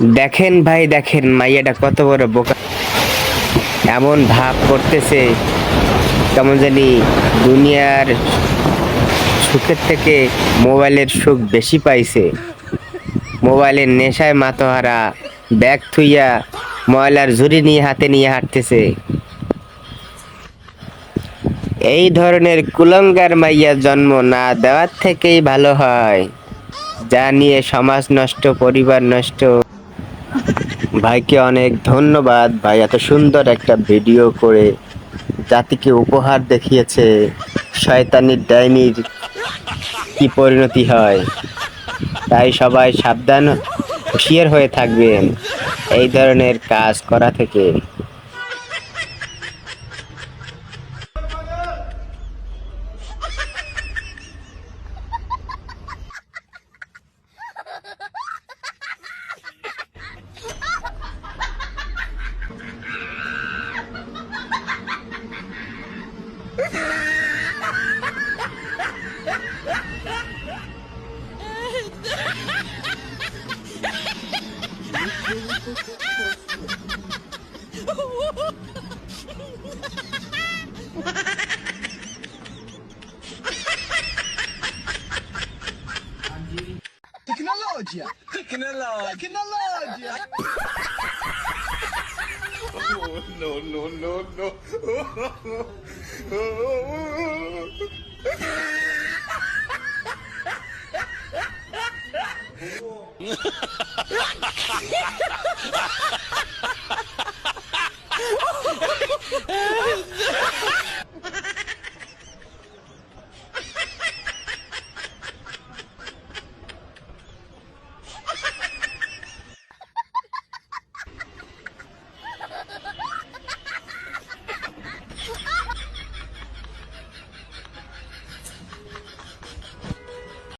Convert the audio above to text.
দেখেন ভাই, দেখেন মাইয়াটা কত বড় বোকা। এমন ভাব করতেছে কেমন জানি দুনিয়ার সুখের থেকে মোবাইলের সুখ বেশি পাইছে। মোবাইলের নেশায় মাতোহারা, ব্যাগ থুইয়া ময়লার ঝুড়ি নিয়ে হাতে নিয়ে হাঁটতেছে। এই ধরনের কুলঙ্গার মাইয়া জন্ম না দেওয়ার থেকেই ভালো হয়, যা নিয়ে সমাজ নষ্ট, পরিবার নষ্ট। ভাইকে অনেক ধন্যবাদ, ভাই এত সুন্দর একটা ভিডিও করে জাতিকে উপহার দেখিয়েছে শয়তানির ডাইনির কি পরিণতি হয়। তাই সবাই সাবধান, হুঁশিয়ার হয়ে থাকবেন এই ধরনের কাজ করা থেকে। Tecnologia! Tecnologia! Tecnologia! Oh, no, no, no, no.